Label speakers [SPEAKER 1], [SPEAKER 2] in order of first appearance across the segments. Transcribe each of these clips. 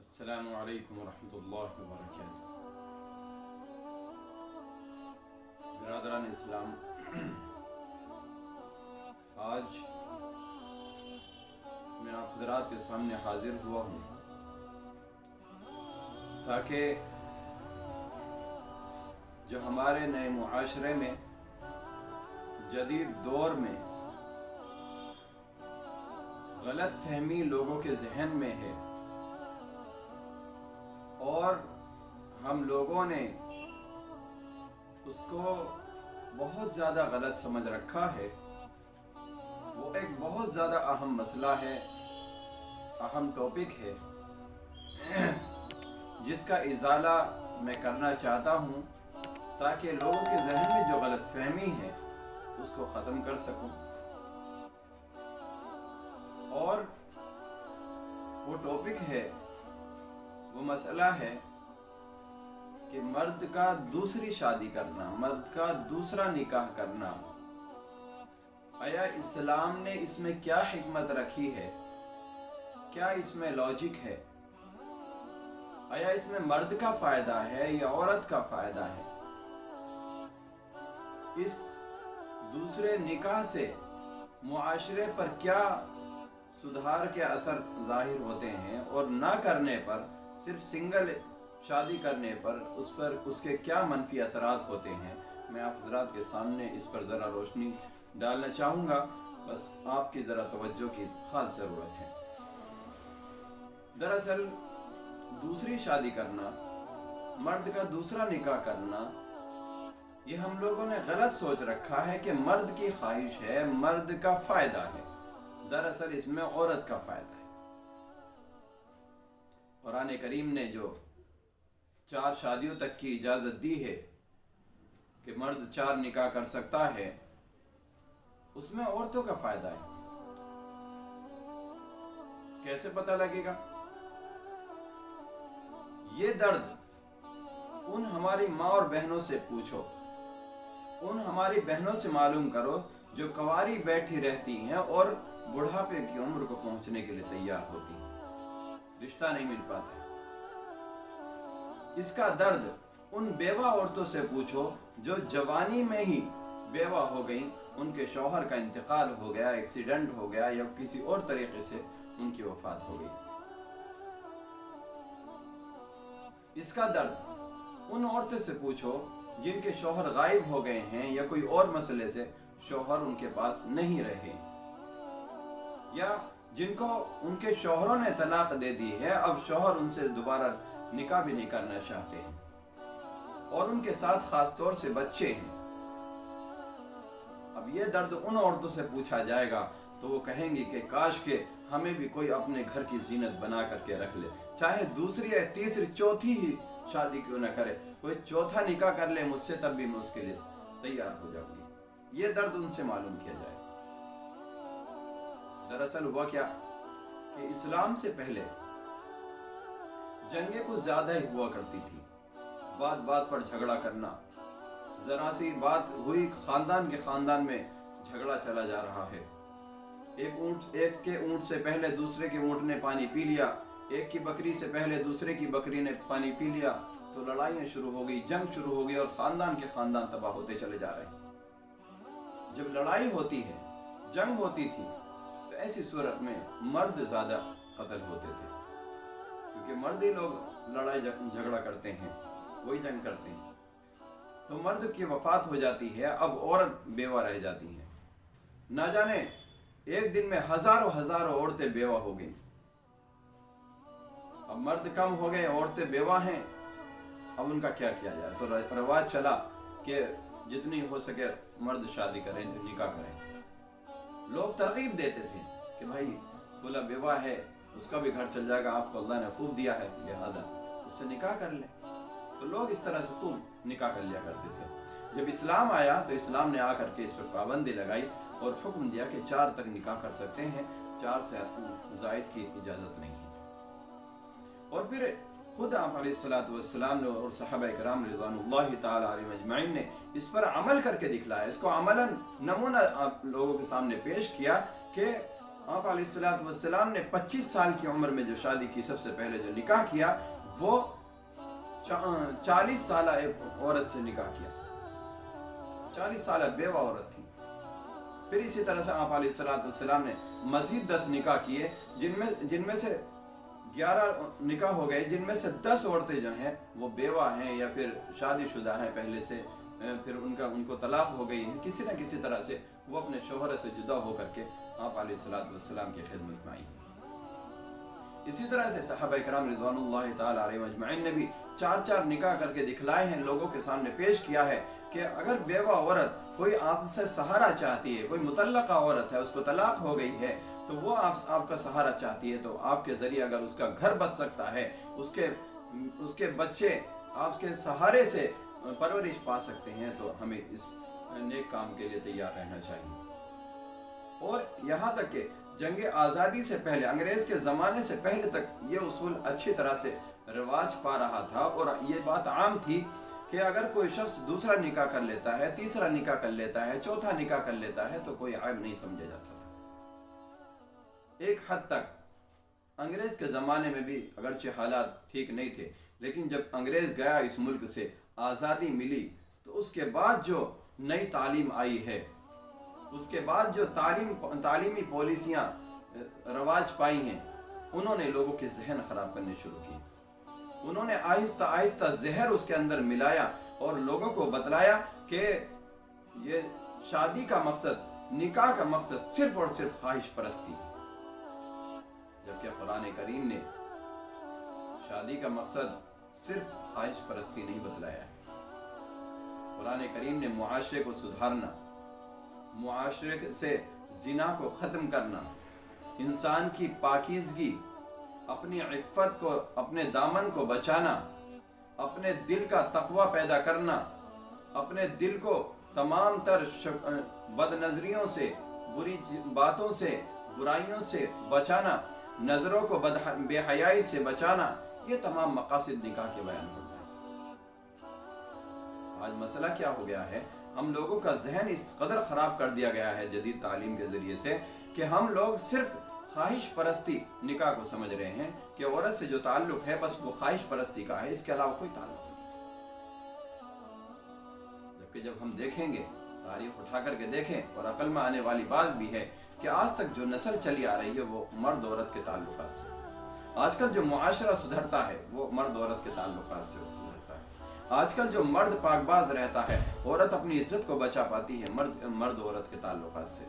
[SPEAKER 1] السلام علیکم ورحمۃ اللہ وبرکاتہ۔ برادران اسلام، آج میں آپ حضرات کے سامنے حاضر ہوا ہوں تاکہ جو ہمارے نئے معاشرے میں جدید دور میں غلط فہمی لوگوں کے ذہن میں ہے اور ہم لوگوں نے اس کو بہت زیادہ غلط سمجھ رکھا ہے، وہ ایک بہت زیادہ اہم مسئلہ ہے، اہم ٹاپک ہے، جس کا ازالہ میں کرنا چاہتا ہوں تاکہ لوگوں کے ذہن میں جو غلط فہمی ہے اس کو ختم کر سکوں۔ اور وہ ٹاپک ہے، وہ مسئلہ ہے کہ مرد کا دوسری شادی کرنا، مرد کا دوسرا نکاح کرنا، آیا اسلام نے اس میں کیا حکمت رکھی ہے؟ کیا اس میں لاجک ہے؟ آیا اس میں مرد کا فائدہ ہے یا عورت کا فائدہ ہے؟ اس دوسرے نکاح سے معاشرے پر کیا سدھار کے اثر ظاہر ہوتے ہیں، اور نہ کرنے پر، صرف سنگل شادی کرنے پر اس کے کیا منفی اثرات ہوتے ہیں؟ میں آپ حضرات کے سامنے اس پر ذرا روشنی ڈالنا چاہوں گا، بس آپ کی ذرا توجہ کی خاص ضرورت ہے۔ دراصل دوسری شادی کرنا، مرد کا دوسرا نکاح کرنا، یہ ہم لوگوں نے غلط سوچ رکھا ہے کہ مرد کی خواہش ہے، مرد کا فائدہ ہے۔ دراصل اس میں عورت کا فائدہ ہے۔ قرآن کریم نے جو 4 شادیوں تک کی اجازت دی ہے کہ مرد 4 نکاح کر سکتا ہے، اس میں عورتوں کا فائدہ ہے۔ کیسے پتہ لگے گا؟ یہ درد ان ہماری ماں اور بہنوں سے پوچھو، ان ہماری بہنوں سے معلوم کرو جو کنواری بیٹھی رہتی ہیں اور بڑھاپے کی عمر کو پہنچنے کے لیے تیار ہوتی ہیں، رشتہ نہیں مل پاتا۔ اس کا درد ان بیوہ عورتوں سے پوچھو جو جوانی میں ہی بیوہ ہو گئیں، ان کے شوہر کا انتقال ہو گیا، ایکسیڈنٹ ہو گیا یا کسی اور طریقے سے ان کی وفات ہو گئی۔ اس کا درد ان عورتوں سے پوچھو جن کے شوہر غائب ہو گئے ہیں یا کوئی اور مسئلے سے شوہر ان کے پاس نہیں رہے، یا جن کو ان کے شوہروں نے طلاق دے دی ہے، اب شوہر ان سے دوبارہ نکاح بھی نہیں کرنا چاہتے ہیں اور ان کے ساتھ خاص طور سے بچے ہیں۔ اب یہ درد ان عورتوں سے پوچھا جائے گا تو وہ کہیں گی کہ کاش کہ ہمیں بھی کوئی اپنے گھر کی زینت بنا کر کے رکھ لے، چاہے دوسری یا تیسری چوتھی ہی شادی کیوں نہ کرے، کوئی چوتھا نکاح کر لے مجھ سے، تب بھی میں اس کے لیے تیار ہو جاؤں گی۔ یہ درد ان سے معلوم کیا جائے۔ دراصل ہوا کیا کہ اسلام سے پہلے جنگیں کچھ زیادہ ہی ہوا کرتی تھی، بات بات پر جھگڑا کرنا، ذرا سی بات ہوئی خاندان کے خاندان میں جھگڑا چلا جا رہا ہے، ایک کے اونٹ سے پہلے دوسرے کے اونٹ نے پانی پی لیا، ایک کی بکری سے پہلے دوسرے کی بکری نے پانی پی لیا، تو لڑائیاں شروع ہو گئی، جنگ شروع ہو گئی اور خاندان کے خاندان تباہ ہوتے چلے جا رہے ہیں۔ جب لڑائی ہوتی ہے، جنگ ہوتی تھی، تو ایسی صورت میں مرد زیادہ قتل ہوتے تھے، کیونکہ مرد ہی لوگ لڑائی جھگڑا کرتے ہیں، وہی جنگ کرتے ہیں۔ تو مرد کی وفات ہو جاتی ہے، اب عورت بیوہ رہ جاتی ہیں۔ نہ جانے ایک دن میں ہزاروں عورتیں بیوہ ہو گئیں۔ اب مرد کم ہو گئے، عورتیں بیوہ ہیں، اب ان کا کیا کیا جائے؟ تو رواج چلا کہ جتنی ہو سکے مرد شادی کریں، نکاح کریں۔ لوگ ترغیب دیتے تھے کہ بھائی فلاں بیوہ ہے، اس کا بھی گھر چل جائے گا، آپ کو اللہ نے خوب دیا ہے، لہذا اس سے نکاح کر لیں۔ تو لوگ اس طرح سے خوب نکاح کر لیا کرتے تھے۔ جب اسلام آیا تو اسلام نے آ کر کے اس پر پابندی لگائی اور حکم دیا کہ 4 تک نکاح کر سکتے ہیں، 4 سے زائد کی اجازت نہیں ہے۔ اور پھر خود آپ علیہ الصلوۃ والسلام نے اور صحابہ کرام رضوان اللہ تعالی علیہم اجمعین نے اس پر عمل کر کے دکھلایا، اس کو عملاً نمونہ آپ لوگوں کے سامنے پیش کیا کہ آپ علیہ السلام نے 25 سال کی عمر میں جو شادی کی، سب سے پہلے جو نکاح کیا وہ 40 سالہ ایک عورت سے نکاح کیا، 40 سالہ بیوہ عورت تھی۔ پھر اسی طرح سے آپ علیہ السلام نے مزید 10 نکاح کیے، جن میں سے 11 نکاح ہو گئے، جن میں سے 10 عورتیں جو ہیں وہ بیوہ ہیں یا پھر شادی شدہ ہیں پہلے سے، پھر ان کو طلاق ہو گئی ہے، کسی نہ کسی طرح سے وہ اپنے شوہر سے جدا ہو کر کے آپ علیہ السلام کی خدمت میں آئی ہیں۔ اسی طرح سے صحابہ کرام رضوان اللہ تعالی علیہم اجمعین نے بھی 4 نکاح کر کے دکھلائے ہیں، لوگوں کے سامنے پیش کیا ہے کہ اگر بیوہ عورت کوئی آپ سے سہارا چاہتی ہے، کوئی مطلقہ عورت ہے، اس کو طلاق ہو گئی ہے، تو وہ آپ کا سہارا چاہتی ہے، تو آپ کے ذریعے اگر اس کا گھر بچ سکتا ہے، اس کے بچے آپ کے سہارے سے پرورش پا سکتے ہیں، تو ہمیں اس نیک کام کے لیے تیار رہنا چاہیے۔ اور یہاں تک کہ جنگ آزادی سے پہلے، انگریز کے زمانے سے پہلے تک یہ اصول اچھی طرح سے رواج پا رہا تھا، اور یہ بات عام تھی کہ اگر کوئی شخص دوسرا نکاح کر لیتا ہے، تیسرا نکاح کر لیتا ہے، چوتھا نکاح کر لیتا ہے، تو کوئی عیب نہیں سمجھا جاتا تھا۔ ایک حد تک انگریز کے زمانے میں بھی اگرچہ حالات ٹھیک نہیں تھے، لیکن جب انگریز گیا اس ملک سے، آزادی ملی، تو اس کے بعد جو نئی تعلیم آئی ہے، اس کے بعد جو تعلیمی پالیسیاں رواج پائی ہیں، انہوں نے لوگوں کے ذہن خراب کرنے شروع کی۔ انہوں نے آہستہ آہستہ زہر اس کے اندر ملایا اور لوگوں کو بتلایا کہ یہ شادی کا مقصد، نکاح کا مقصد صرف اور صرف خواہش پرستی ہے، جبکہ قرآن کریم نے شادی کا مقصد صرف خواہش پرستی نہیں بتلایا ہے۔ قرآن کریم نے معاشرے کو سدھارنا، معاشرے سے زنا کو ختم کرنا، انسان کی پاکیزگی، اپنی عفت کو، اپنے دامن کو بچانا، اپنے دل کا تقوی پیدا کرنا، اپنے دل کو تمام تر بد نظریوں سے، بری باتوں سے، برائیوں سے بچانا، نظروں کو بے حیائی سے بچانا، یہ تمام مقاصد نکاح کے بیان کرتا ہے۔ آج مسئلہ کیا ہو گیا ہے، ہم لوگوں کا ذہن اس قدر خراب کر دیا گیا ہے جدید تعلیم کے ذریعے سے کہ ہم لوگ صرف خواہش پرستی نکاح کو سمجھ رہے ہیں کہ عورت سے جو تعلق ہے بس وہ خواہش پرستی کا ہے، اس کے علاوہ کوئی تعلق نہیں۔ جبکہ جب ہم دیکھیں گے، تاریخ اٹھا کر کے دیکھیں، اور عقل میں آنے والی بات بھی ہے کہ آج تک جو نسل چلی آ رہی ہے وہ مرد عورت کے تعلقات سے، آج کل جو معاشرہ سدھرتا ہے وہ مرد عورت کے تعلقات سے سدھرتا ہے۔ آج کل جو مرد پاک باز رہتا ہے، عورت اپنی عزت کو بچا پاتی ہے مرد عورت کے تعلقات سے۔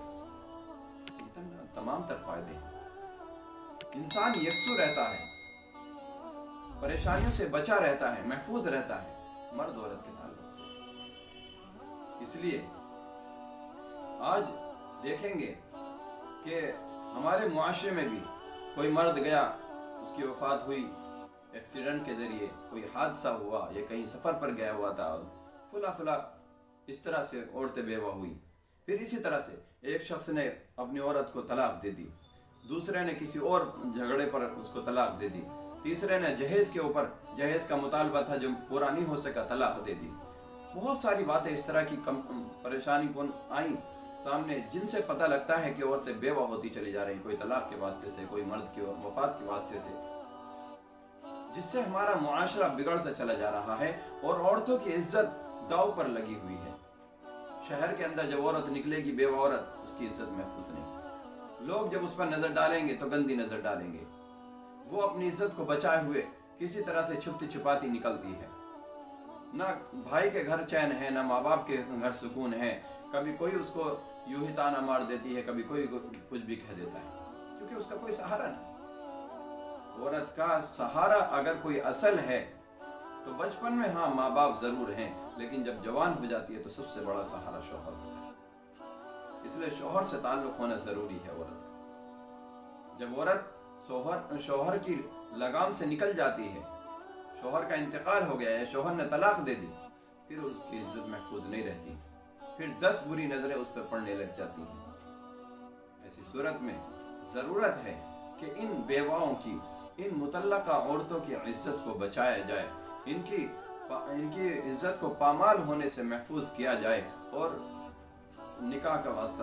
[SPEAKER 1] تمام تر فائدے ہیں، انسان یکسو رہتا ہے، پریشانیوں سے بچا رہتا ہے، محفوظ رہتا ہے مرد عورت کے تعلق سے۔ اس لیے آج دیکھیں گے کہ ہمارے معاشرے میں بھی کوئی مرد گیا، اس کی وفات ہوئی ایکسیڈنٹ کے ذریعے، کوئی حادثہ ہوا یا کہیں سفر پر گیا ہوا تھا، فلا اس طرح سے عورتیں بیوہ ہوئی۔ پھر اسی طرح سے ایک شخص نے اپنی عورت کو طلاق دے دی، دوسرے نے کسی اور جھگڑے پر اس کو طلاق دے دی، تیسرے نے جہیز کے اوپر، جہیز کا مطالبہ تھا جو پورا نہیں ہو سکا، طلاق دے دی۔ بہت ساری باتیں اس طرح کی پریشانی کون آئیں سامنے، جن سے پتہ لگتا ہے کہ عورتیں بیوہ ہوتی چلی جا رہی ہیں، کوئی طلاق کے واسطے سے، کوئی مرد کی وفات کے واسطے سے، جس سے ہمارا معاشرہ بگڑتا چلا جا رہا ہے اور عورتوں کی عزت داؤ پر لگی ہوئی ہے۔ شہر کے اندر جب عورت نکلے گی بیوہ عورت، اس کی عزت محفوظ نہیں، لوگ جب اس پر نظر ڈالیں گے تو گندی نظر ڈالیں گے، وہ اپنی عزت کو بچائے ہوئے کسی طرح سے چھپتی چھپاتی نکلتی ہے، نہ بھائی کے گھر چین ہے، نہ ماں باپ کے گھر سکون ہے، کبھی کوئی اس کو یوں ہی تانا مار دیتی ہے، کبھی کوئی کچھ بھی کہہ دیتا ہے، کیونکہ اس کا کوئی سہارا نہیں۔ عورت کا سہارا اگر کوئی اصل ہے تو بچپن میں ہاں ماں باپ ضرور ہیں، لیکن جب جوان ہو جاتی ہے تو سب سے بڑا سہارا شوہر ہوتا ہے۔ اس لیے شوہر سے تعلق ہونا ضروری ہے عورت کا۔ جب عورت شوہر کی لگام سے نکل جاتی ہے، شوہر کا انتقال ہو گیا ہے، شوہر نے طلاق دے دی، پھر اس کی عزت محفوظ نہیں رہتی، پھر 10 بری نظریں اس پہ پڑنے لگ جاتی ہیں۔ ایسی صورت میں ضرورت ہے کہ ان بیواؤں کی، ان مطلقہ عورتوں کی عزت کو بچایا جائے، ان کی عزت کو پامال ہونے سے محفوظ کیا جائے اور نکاح کا واسطہ